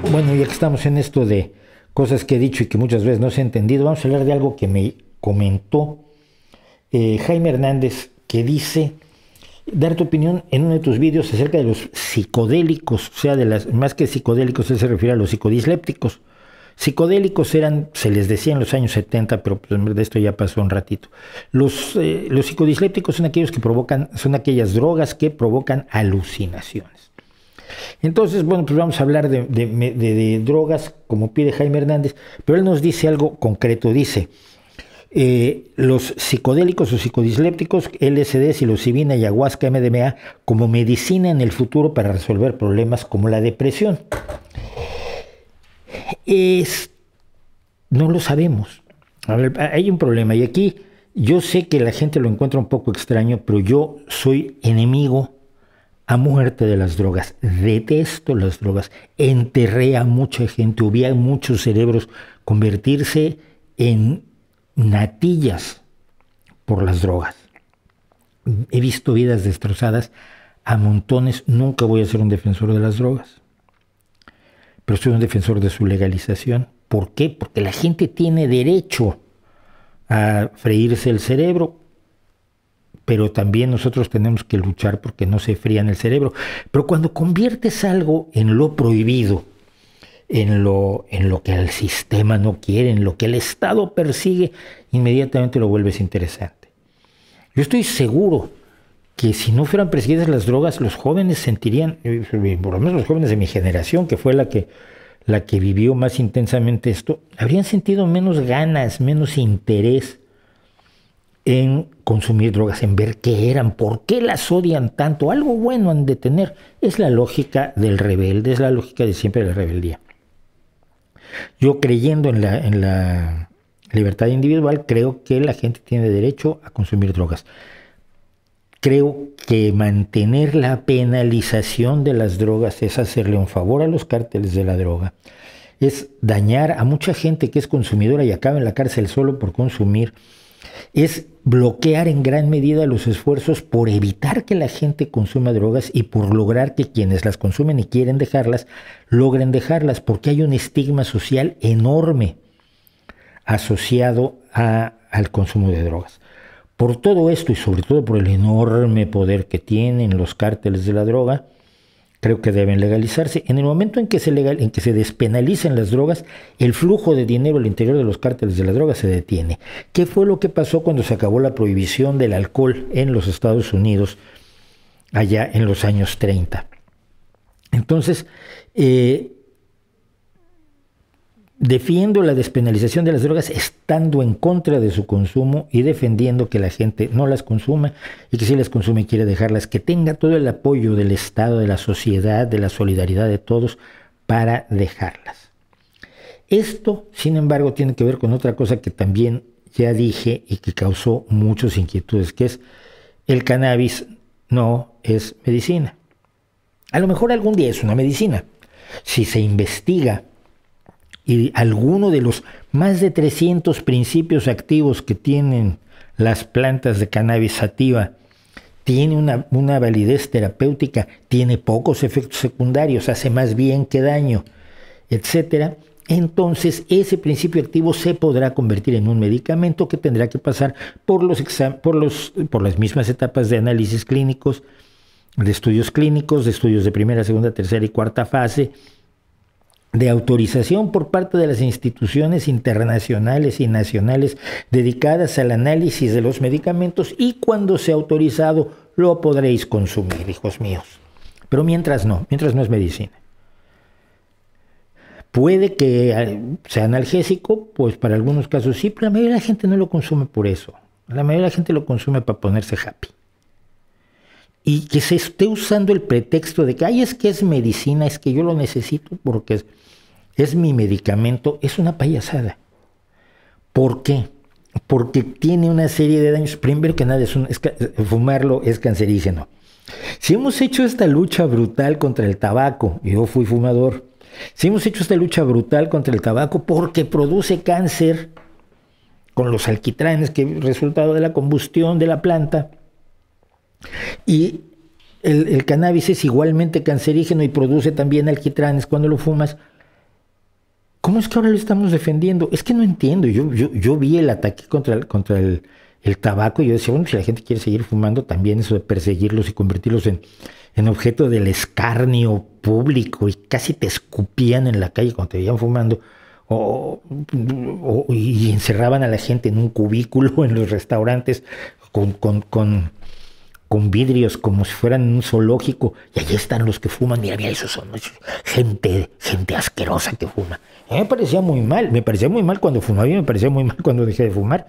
Bueno, ya que estamos en esto de cosas que he dicho y que muchas veces no se ha entendido, vamos a hablar de algo que me comentó Jaime Hernández, que dice, dar tu opinión en uno de tus vídeos acerca de los psicodélicos, o sea, más que psicodélicos, él se refiere a los psicodislépticos. Psicodélicos eran, se les decía en los años 70, pero pues de esto ya pasó un ratito. Los psicodislépticos son aquellos que son aquellas drogas que provocan alucinaciones. Entonces, bueno, pues vamos a hablar de drogas, como pide Jaime Hernández, pero él nos dice algo concreto, dice, los psicodélicos o psicodislépticos, LSD, psilocibina, ayahuasca, MDMA, como medicina en el futuro para resolver problemas como la depresión. No lo sabemos. A ver, hay un problema y aquí yo sé que la gente lo encuentra un poco extraño, pero yo soy enemigo a muerte de las drogas. Detesto las drogas. Enterré a mucha gente, vi a muchos cerebros convertirse en natillas por las drogas. He visto vidas destrozadas a montones. Nunca voy a ser un defensor de las drogas, pero soy un defensor de su legalización. ¿Por qué? Porque la gente tiene derecho a freírse el cerebro, pero también nosotros tenemos que luchar porque no se frían el cerebro. Pero cuando conviertes algo en lo prohibido, en lo que el sistema no quiere, en lo que el Estado persigue, inmediatamente lo vuelves interesante. Yo estoy seguro que si no fueran perseguidas las drogas, los jóvenes sentirían, por lo menos los jóvenes de mi generación, que fue la que vivió más intensamente esto, habrían sentido menos ganas, menos interés en consumir drogas, en ver qué eran, por qué las odian tanto. Algo bueno han de tener. Es la lógica del rebelde, es la lógica de siempre de la rebeldía. Yo, creyendo en la libertad individual, creo que la gente tiene derecho a consumir drogas. Creo que mantener la penalización de las drogas es hacerle un favor a los cárteles de la droga, es dañar a mucha gente que es consumidora y acaba en la cárcel solo por consumir, es bloquear en gran medida los esfuerzos por evitar que la gente consuma drogas y por lograr que quienes las consumen y quieren dejarlas, logren dejarlas, porque hay un estigma social enorme asociado al consumo de drogas. Por todo esto y sobre todo por el enorme poder que tienen los cárteles de la droga, creo que deben legalizarse. En el momento en que se despenalicen las drogas, el flujo de dinero al interior de los cárteles de la droga se detiene. ¿Qué fue lo que pasó cuando se acabó la prohibición del alcohol en los Estados Unidos allá en los años 30? Entonces, defiendo la despenalización de las drogas estando en contra de su consumo y defendiendo que la gente no las consuma y que si las consume y quiere dejarlas, que tenga todo el apoyo del Estado, de la sociedad, de la solidaridad de todos para dejarlas. Esto, sin embargo, tiene que ver con otra cosa que también ya dije y que causó muchas inquietudes, que es el cannabis no es medicina. A lo mejor algún día es una medicina. Si se investiga y alguno de los más de 300 principios activos que tienen las plantas de cannabis sativa tiene una validez terapéutica, tiene pocos efectos secundarios, hace más bien que daño, etcétera, entonces ese principio activo se podrá convertir en un medicamento que tendrá que pasar por las mismas etapas de análisis clínicos, de estudios clínicos, de estudios de primera, segunda, tercera y cuarta fase, de autorización por parte de las instituciones internacionales y nacionales dedicadas al análisis de los medicamentos, y cuando sea autorizado lo podréis consumir, hijos míos. Pero mientras no es medicina. Puede que sea analgésico, pues para algunos casos sí, pero la mayoría de la gente no lo consume por eso. La mayoría de la gente lo consume para ponerse happy. Y que se esté usando el pretexto de que, ay, es que es medicina, es que yo lo necesito porque es mi medicamento, es una payasada. ¿Por qué? Porque tiene una serie de daños. Primero que nada, fumarlo es cancerígeno. Si hemos hecho esta lucha brutal contra el tabaco, yo fui fumador, si hemos hecho esta lucha brutal contra el tabaco porque produce cáncer con los alquitranes, que es resultado de la combustión de la planta, y el cannabis es igualmente cancerígeno y produce también alquitranes cuando lo fumas, ¿Cómo es que ahora lo estamos defendiendo? Es que no entiendo. Yo vi el ataque contra el tabaco y yo decía, bueno, si la gente quiere seguir fumando, también eso de perseguirlos y convertirlos en objeto del escarnio público y casi te escupían en la calle cuando te veían fumando y encerraban a la gente en un cubículo en los restaurantes con vidrios como si fueran un zoológico, y allí están los que fuman, mira, esos son gente asquerosa que fuma. A mí me parecía muy mal cuando fumaba y me parecía muy mal cuando dejé de fumar,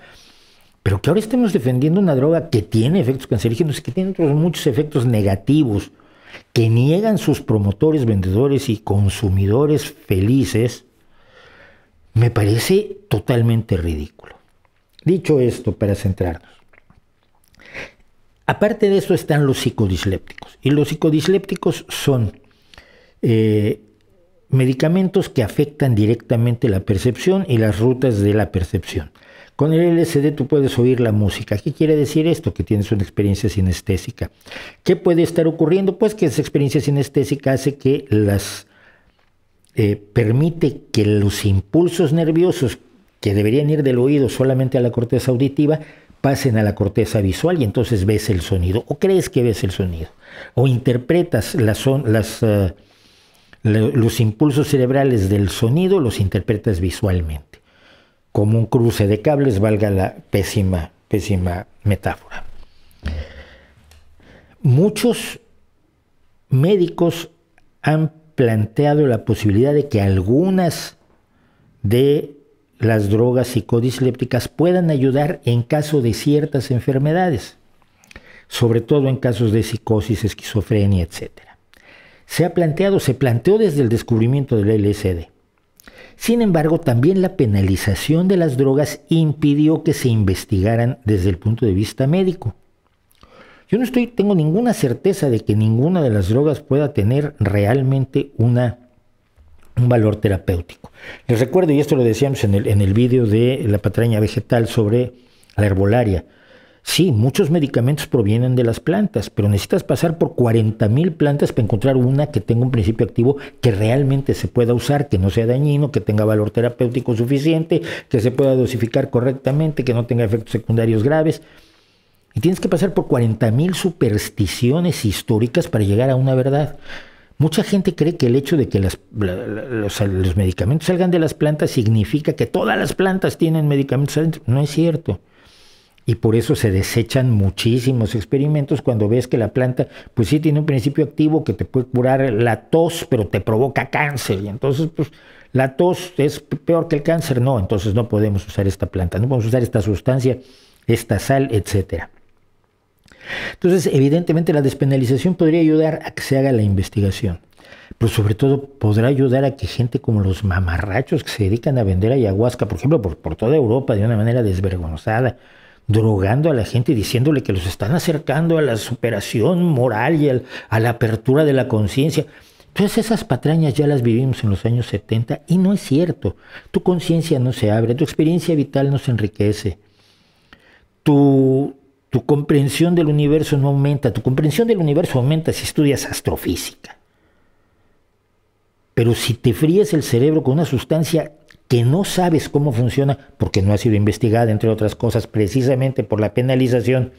pero que ahora estemos defendiendo una droga que tiene efectos cancerígenos, que tiene otros muchos efectos negativos, que niegan sus promotores, vendedores y consumidores felices, me parece totalmente ridículo. Dicho esto, para centrarnos, aparte de eso están los psicodislépticos. Y los psicodislépticos son medicamentos que afectan directamente la percepción y las rutas de la percepción. Con el LSD tú puedes oír la música. ¿Qué quiere decir esto? Que tienes una experiencia sinestésica. ¿Qué puede estar ocurriendo? Pues que esa experiencia sinestésica hace que permite que los impulsos nerviosos que deberían ir del oído solamente a la corteza auditiva pasen a la corteza visual y entonces ves el sonido, o crees que ves el sonido, o interpretas los impulsos cerebrales del sonido, los interpretas visualmente, como un cruce de cables, valga la pésima metáfora. Muchos médicos han planteado la posibilidad de que algunas de las drogas psicodislépticas puedan ayudar en caso de ciertas enfermedades, sobre todo en casos de psicosis, esquizofrenia, etc. Se planteó desde el descubrimiento del LSD. Sin embargo, también la penalización de las drogas impidió que se investigaran desde el punto de vista médico. Yo no tengo ninguna certeza de que ninguna de las drogas pueda tener realmente un valor terapéutico. Les recuerdo, y esto lo decíamos en el vídeo de la patraña vegetal sobre la herbolaria, sí, muchos medicamentos provienen de las plantas, pero necesitas pasar por 40,000 plantas para encontrar una que tenga un principio activo que realmente se pueda usar, que no sea dañino, que tenga valor terapéutico suficiente, que se pueda dosificar correctamente, que no tenga efectos secundarios graves. Y tienes que pasar por 40,000 supersticiones históricas para llegar a una verdad. Mucha gente cree que el hecho de que los medicamentos salgan de las plantas significa que todas las plantas tienen medicamentos adentro. No es cierto. Y por eso se desechan muchísimos experimentos cuando ves que la planta, pues sí tiene un principio activo que te puede curar la tos, pero te provoca cáncer. Y entonces, pues, la tos es peor que el cáncer. No, entonces no podemos usar esta planta, no podemos usar esta sustancia, esta sal, etcétera. Entonces, evidentemente la despenalización podría ayudar a que se haga la investigación, pero sobre todo podrá ayudar a que gente como los mamarrachos que se dedican a vender ayahuasca, por ejemplo, por toda Europa de una manera desvergonzada, drogando a la gente y diciéndole que los están acercando a la superación moral y a la apertura de la conciencia. Todas esas patrañas ya las vivimos en los años 70 y no es cierto. Tu conciencia no se abre, tu experiencia vital no se enriquece. Tu comprensión del universo no aumenta. Tu comprensión del universo aumenta si estudias astrofísica. Pero si te fríes el cerebro con una sustancia que no sabes cómo funciona, porque no ha sido investigada, entre otras cosas, precisamente por la penalización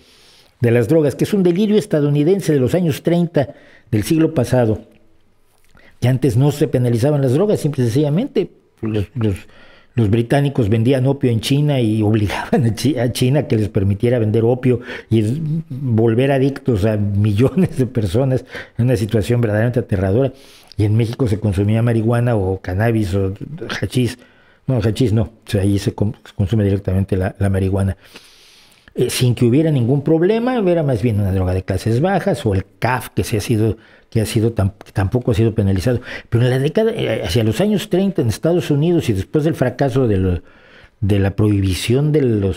de las drogas, que es un delirio estadounidense de los años 30 del siglo pasado, que antes no se penalizaban las drogas, simple y sencillamente los británicos vendían opio en China y obligaban a China que les permitiera vender opio y volver adictos a millones de personas en una situación verdaderamente aterradora. Y en México se consumía marihuana o cannabis o hachís. No, hachís no, o sea, ahí se consume directamente la marihuana. Sin que hubiera ningún problema, era más bien una droga de clases bajas, o el CAF, tampoco ha sido penalizado. Pero en la década, hacia los años 30 en Estados Unidos y después del fracaso de la prohibición del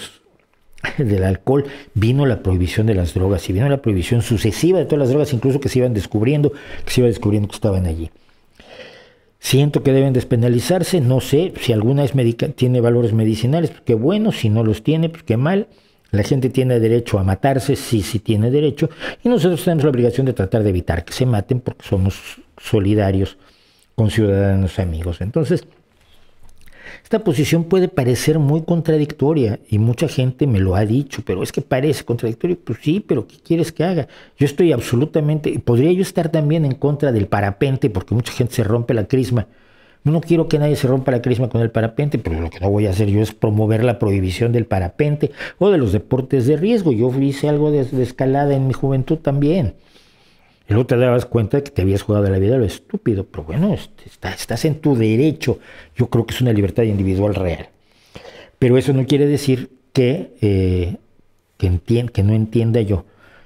alcohol, vino la prohibición de las drogas y vino la prohibición sucesiva de todas las drogas, incluso que se iba descubriendo que estaban allí. Siento que deben despenalizarse, no sé si alguna tiene valores medicinales, pues qué bueno, si no los tiene, pues qué mal. La gente tiene derecho a matarse, sí tiene derecho, y nosotros tenemos la obligación de tratar de evitar que se maten porque somos solidarios con ciudadanos amigos. Entonces, Esta posición puede parecer muy contradictoria y mucha gente me lo ha dicho, pero es que parece contradictorio. Pues sí, pero ¿qué quieres que haga? Yo estoy absolutamente, podría yo estar también en contra del parapente, porque mucha gente se rompe la crisma. No quiero que nadie se rompa la crisma con el parapente, pero lo que no voy a hacer yo es promover la prohibición del parapente o de los deportes de riesgo. Yo hice algo de escalada en mi juventud también. Y luego te dabas cuenta de que te habías jugado la vida lo estúpido, pero bueno, estás en tu derecho. Yo creo que es una libertad individual real. Pero eso no quiere decir que no entienda yo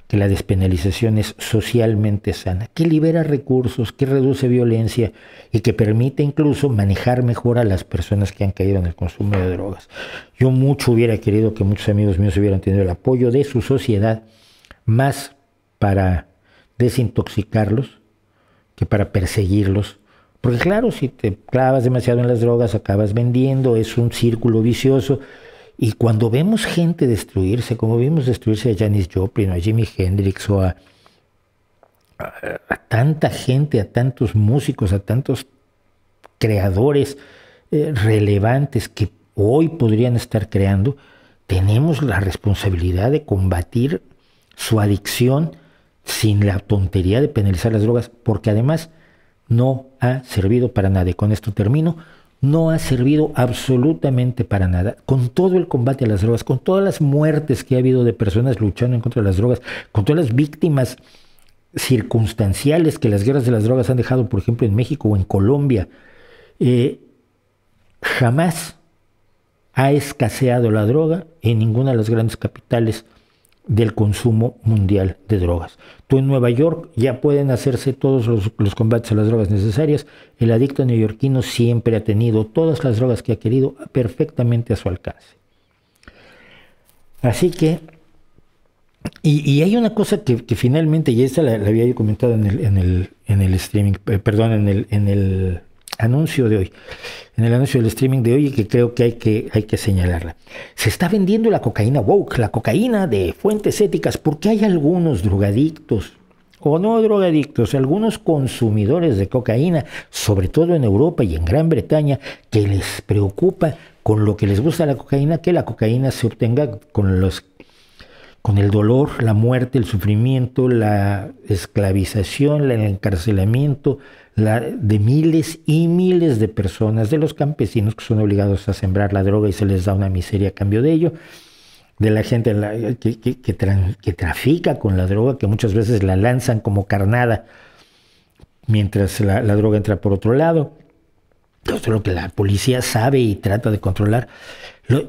que la despenalización es socialmente sana, que libera recursos, que reduce violencia y que permite incluso manejar mejor a las personas que han caído en el consumo de drogas. Yo mucho hubiera querido que muchos amigos míos hubieran tenido el apoyo de su sociedad, más para desintoxicarlos que para perseguirlos. Porque claro, si te clavas demasiado en las drogas, acabas vendiendo, es un círculo vicioso. Y cuando vemos gente destruirse, como vimos destruirse a Janis Joplin, o a Jimi Hendrix, o a tanta gente, a tantos músicos, a tantos creadores relevantes que hoy podrían estar creando, tenemos la responsabilidad de combatir su adicción sin la tontería de penalizar las drogas, porque además no ha servido para nada. Y con esto termino. No ha servido absolutamente para nada. Con todo el combate a las drogas, con todas las muertes que ha habido de personas luchando en contra de las drogas, con todas las víctimas circunstanciales que las guerras de las drogas han dejado, por ejemplo, en México o en Colombia, jamás ha escaseado la droga en ninguna de las grandes capitales del consumo mundial de drogas. Tú en Nueva York ya pueden hacerse todos los combates a las drogas necesarias. El adicto neoyorquino siempre ha tenido todas las drogas que ha querido perfectamente a su alcance. Así que, y hay una cosa que finalmente, y esta la había yo comentado en el streaming, en el anuncio de hoy, en el anuncio del streaming de hoy, y que creo que hay que señalarla. Se está vendiendo la cocaína woke, la cocaína de fuentes éticas, porque hay algunos drogadictos, o no drogadictos, algunos consumidores de cocaína, sobre todo en Europa y en Gran Bretaña, que les preocupa con lo que les gusta la cocaína, que la cocaína se obtenga con el dolor, la muerte, el sufrimiento, la esclavización, el encarcelamiento de miles y miles de personas, de los campesinos que son obligados a sembrar la droga y se les da una miseria a cambio de ello, de la gente que trafica con la droga, que muchas veces la lanzan como carnada mientras la droga entra por otro lado. Todo lo que la policía sabe y trata de controlar.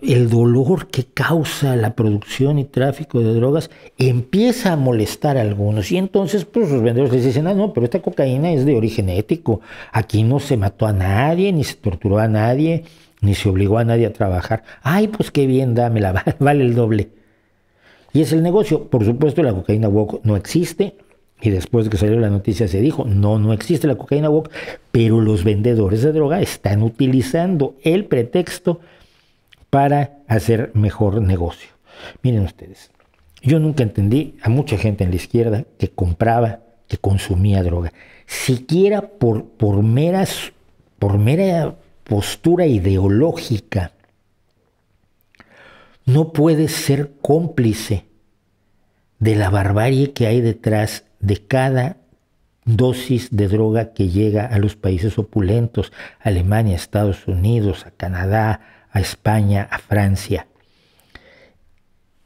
El dolor que causa la producción y tráfico de drogas empieza a molestar a algunos, y entonces pues los vendedores les dicen: no, pero esta cocaína es de origen ético, aquí no se mató a nadie, ni se torturó a nadie, ni se obligó a nadie a trabajar. Ay, pues qué bien, dámela, vale el doble. Y es el negocio. Por supuesto, la cocaína woke no existe, y después de que salió la noticia se dijo: no existe la cocaína woke, pero los vendedores de droga están utilizando el pretexto para hacer mejor negocio. Miren ustedes, yo nunca entendí a mucha gente en la izquierda que compraba, que consumía droga, siquiera por mera postura ideológica. No puedes ser cómplice de la barbarie que hay detrás de cada dosis de droga que llega a los países opulentos, a Alemania, a Estados Unidos, a Canadá, a España, a Francia.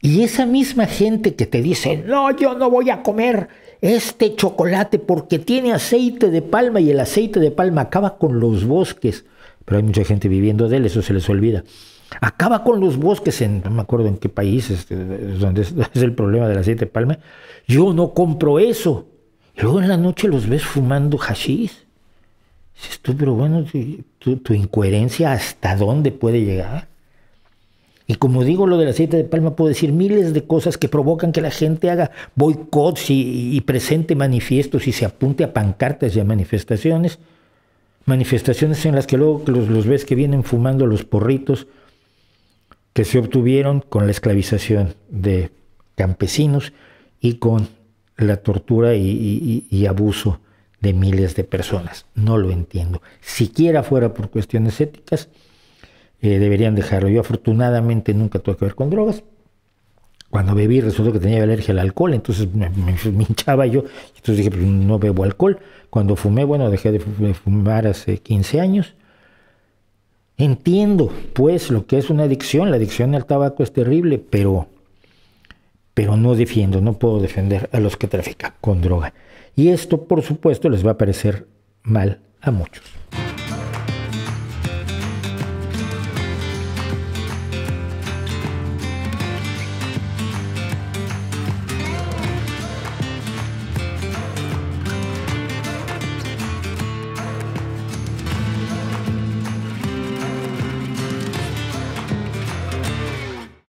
Y esa misma gente que te dice: no, yo no voy a comer este chocolate porque tiene aceite de palma y el aceite de palma acaba con los bosques. Pero hay mucha gente viviendo de él, eso se les olvida. Acaba con los bosques no me acuerdo en qué país donde es el problema del aceite de palma. Yo no compro eso. Y luego en la noche los ves fumando hashish. Dices tú, pero bueno, tu incoherencia, ¿hasta dónde puede llegar? Y como digo lo del aceite de palma, puedo decir miles de cosas que provocan que la gente haga boicots y presente manifiestos y se apunte a pancartas y a manifestaciones. Manifestaciones en las que luego los ves que vienen fumando los porritos que se obtuvieron con la esclavización de campesinos y con la tortura y abuso de miles de personas. No lo entiendo. Siquiera fuera por cuestiones éticas, deberían dejarlo. Yo afortunadamente nunca tuve que ver con drogas. Cuando bebí resultó que tenía alergia al alcohol, entonces me hinchaba yo, entonces dije, pues no bebo alcohol. Cuando fumé, bueno, dejé de fumar hace 15 años. Entiendo, pues, lo que es una adicción. La adicción al tabaco es terrible, pero no defiendo, no puedo defender a los que trafican con droga. Y esto, por supuesto, les va a parecer mal a muchos.